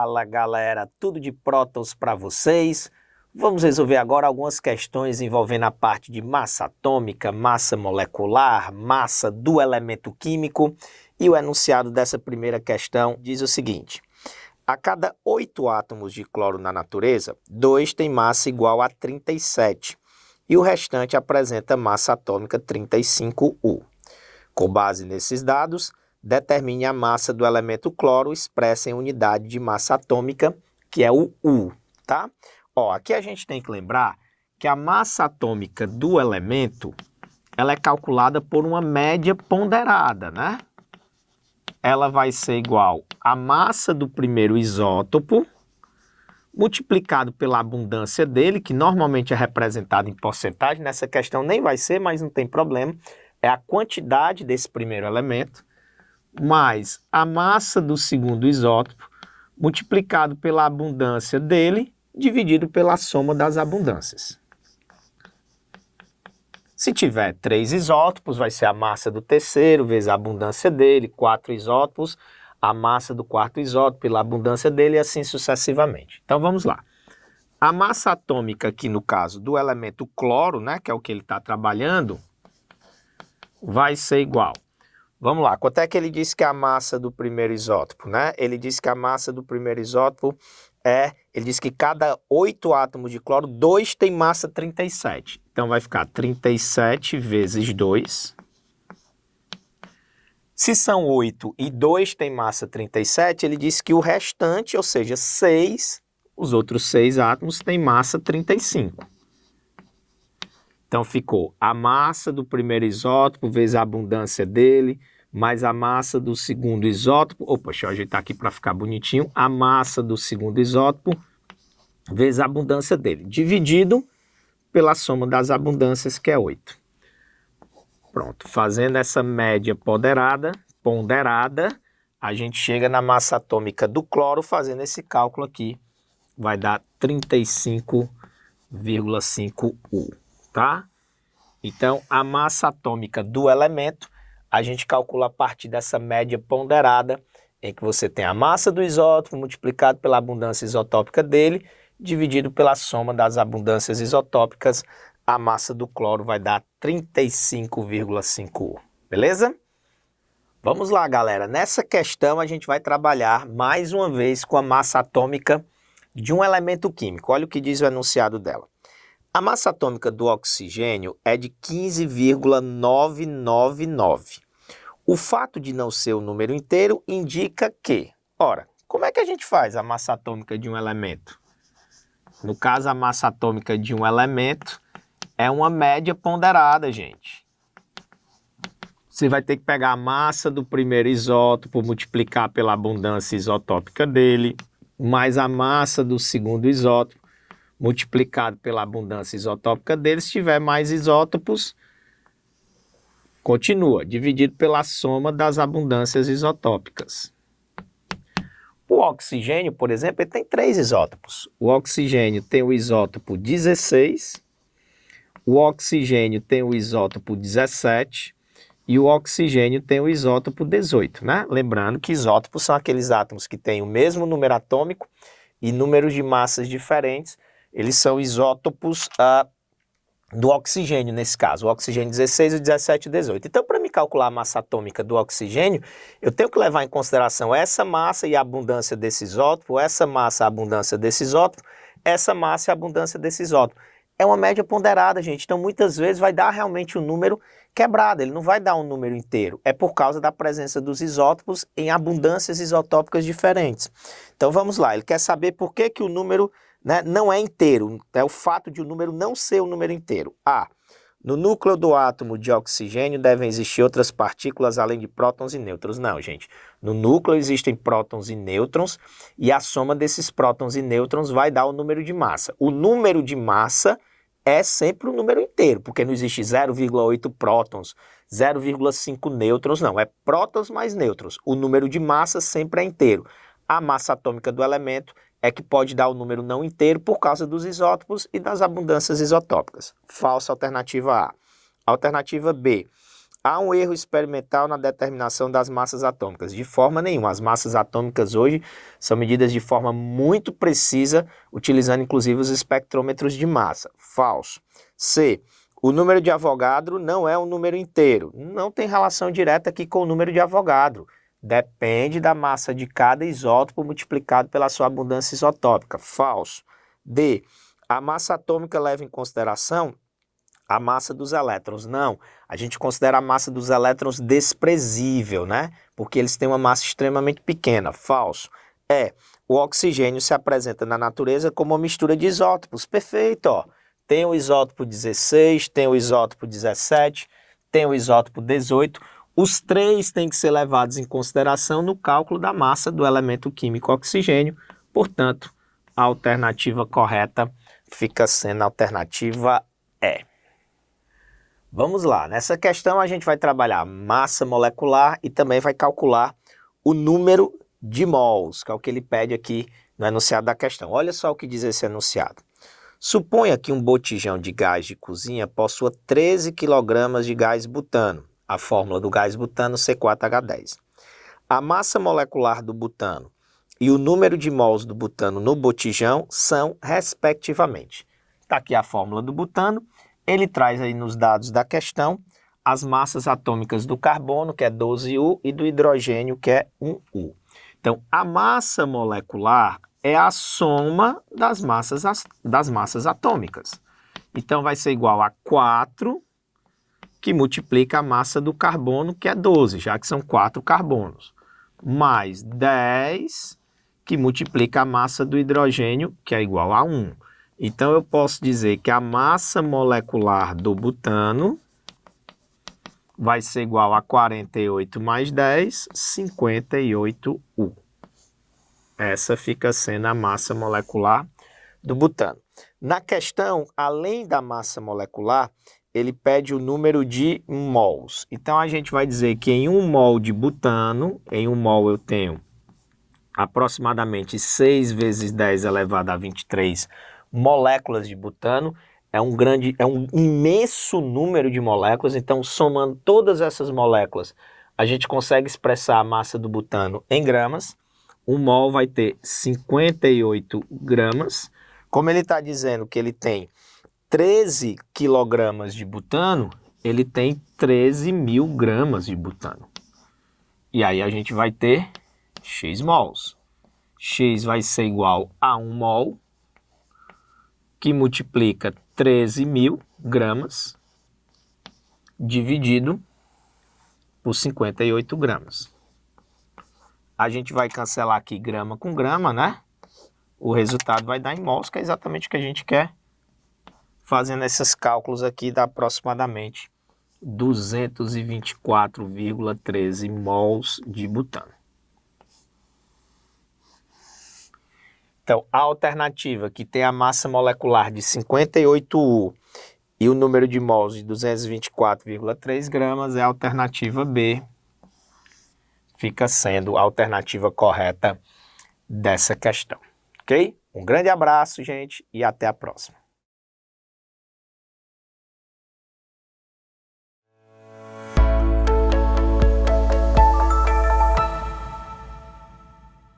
Fala galera, tudo de prótons para vocês? Vamos resolver agora algumas questões envolvendo a parte de massa atômica, massa molecular, massa do elemento químico. E o enunciado dessa primeira questão diz o seguinte: a cada 8 átomos de cloro na natureza, 2 têm massa igual a 37 e o restante apresenta massa atômica 35U. Com base nesses dados, determine a massa do elemento cloro expressa em unidade de massa atômica, que é o U, tá? Aqui a gente tem que lembrar que a massa atômica do elemento, ela é calculada por uma média ponderada, né? Ela vai ser igual à massa do primeiro isótopo, multiplicado pela abundância dele, que normalmente é representada em porcentagem. Nessa questão nem vai ser, mas não tem problema. É a quantidade desse primeiro elemento, mais a massa do segundo isótopo, multiplicado pela abundância dele, dividido pela soma das abundâncias. Se tiver 3 isótopos, vai ser a massa do terceiro vezes a abundância dele, 4 isótopos, a massa do quarto isótopo pela abundância dele e assim sucessivamente. Então vamos lá. A massa atômica aqui no caso do elemento cloro, né, que é o que ele está trabalhando, vai ser igual. Vamos lá, quanto é que ele disse que é a massa do primeiro isótopo, né? Ele disse que a massa do primeiro isótopo ele disse que cada 8 átomos de cloro, 2 tem massa 37. Então vai ficar 37 vezes 2. Se são 8 e 2 tem massa 37, ele disse que o restante, ou seja, 6, os outros 6 átomos têm massa 35. Então ficou a massa do primeiro isótopo vezes a abundância dele, mais a massa do segundo isótopo. Deixa eu ajeitar aqui para ficar bonitinho. A massa do segundo isótopo vezes a abundância dele, dividido pela soma das abundâncias, que é 8. Pronto, fazendo essa média ponderada, a gente chega na massa atômica do cloro, fazendo esse cálculo aqui, vai dar 35,5U. Tá? Então, a massa atômica do elemento, a gente calcula a partir dessa média ponderada, em que você tem a massa do isótopo multiplicado pela abundância isotópica dele, dividido pela soma das abundâncias isotópicas, a massa do cloro vai dar 35,5U. Beleza? Vamos lá, galera. Nessa questão, a gente vai trabalhar mais uma vez com a massa atômica de um elemento químico. Olha o que diz o enunciado dela. A massa atômica do oxigênio é de 15,999. O fato de não ser o número inteiro indica que... como é que a gente faz a massa atômica de um elemento? No caso, a massa atômica de um elemento é uma média ponderada, gente. Você vai ter que pegar a massa do primeiro isótopo, multiplicar pela abundância isotópica dele, mais a massa do segundo isótopo, multiplicado pela abundância isotópica dele. Se tiver mais isótopos, continua, dividido pela soma das abundâncias isotópicas. O oxigênio, por exemplo, ele tem 3 isótopos. O oxigênio tem o isótopo 16, o oxigênio tem o isótopo 17 e o oxigênio tem o isótopo 18, né? Lembrando que isótopos são aqueles átomos que têm o mesmo número atômico e números de massas diferentes. Eles são isótopos do oxigênio, nesse caso, o oxigênio 16, o 17 e o 18. Então, para me calcular a massa atômica do oxigênio, eu tenho que levar em consideração essa massa e a abundância desse isótopo, essa massa e a abundância desse isótopo, essa massa e a abundância desse isótopo. É uma média ponderada, gente, então muitas vezes vai dar realmente um número quebrado, ele não vai dar um número inteiro, é por causa da presença dos isótopos em abundâncias isotópicas diferentes. Então, vamos lá, ele quer saber por que que o número... não é inteiro, é o fato de o número não ser um número inteiro. No núcleo do átomo de oxigênio devem existir outras partículas além de prótons e nêutrons. Não, gente. No núcleo existem prótons e nêutrons e a soma desses prótons e nêutrons vai dar o número de massa. O número de massa é sempre um número inteiro, porque não existe 0,8 prótons, 0,5 nêutrons, não. É prótons mais nêutrons. O número de massa sempre é inteiro. A massa atômica do elemento é que pode dar o número não inteiro por causa dos isótopos e das abundâncias isotópicas. Falsa alternativa A. Alternativa B. Há um erro experimental na determinação das massas atômicas. De forma nenhuma. As massas atômicas hoje são medidas de forma muito precisa, utilizando inclusive os espectrômetros de massa. Falso. C. O número de Avogadro não é um número inteiro. Não tem relação direta aqui com o número de Avogadro. Depende da massa de cada isótopo multiplicado pela sua abundância isotópica. Falso. D. A massa atômica leva em consideração a massa dos elétrons. Não, a gente considera a massa dos elétrons desprezível, né? Porque eles têm uma massa extremamente pequena. Falso. O oxigênio se apresenta na natureza como uma mistura de isótopos. Perfeito, ó. Tem o isótopo 16, tem o isótopo 17, tem o isótopo 18. Os três têm que ser levados em consideração no cálculo da massa do elemento químico oxigênio. Portanto, a alternativa correta fica sendo a alternativa E. Vamos lá, nessa questão a gente vai trabalhar massa molecular e também vai calcular o número de mols, que é o que ele pede aqui no enunciado da questão. Olha só o que diz esse enunciado. Suponha que um botijão de gás de cozinha possua 13 kg de gás butano, a fórmula do gás butano C4H10. A massa molecular do butano e o número de mols do butano no botijão são, respectivamente. Está aqui a fórmula do butano. Ele traz aí nos dados da questão as massas atômicas do carbono, que é 12U, e do hidrogênio, que é 1U. Então, a massa molecular é a soma das massas atômicas. Então, vai ser igual a 4, que multiplica a massa do carbono, que é 12, já que são 4 carbonos, mais 10, que multiplica a massa do hidrogênio, que é igual a 1. Então, eu posso dizer que a massa molecular do butano vai ser igual a 48 mais 10, 58U. Essa fica sendo a massa molecular do butano. Na questão, além da massa molecular, ele pede o número de mols. Então, a gente vai dizer que em 1 mol de butano, em 1 mol eu tenho aproximadamente 6 vezes 10 elevado a 23 moléculas de butano. É um imenso número de moléculas. Então, somando todas essas moléculas, a gente consegue expressar a massa do butano em gramas. 1 mol vai ter 58 gramas. Como ele está dizendo que ele tem 13 quilogramas de butano, ele tem 13.000 gramas de butano. E aí a gente vai ter X mols. X vai ser igual a 1 mol, que multiplica 13.000 gramas, dividido por 58 gramas. A gente vai cancelar aqui grama com grama, né? O resultado vai dar em mols, que é exatamente o que a gente quer. Fazendo esses cálculos aqui, dá aproximadamente 224,13 mols de butano. Então, a alternativa que tem a massa molecular de 58U e o número de mols de 224,3 gramas é a alternativa B. Fica sendo a alternativa correta dessa questão, ok? Um grande abraço, gente, e até a próxima.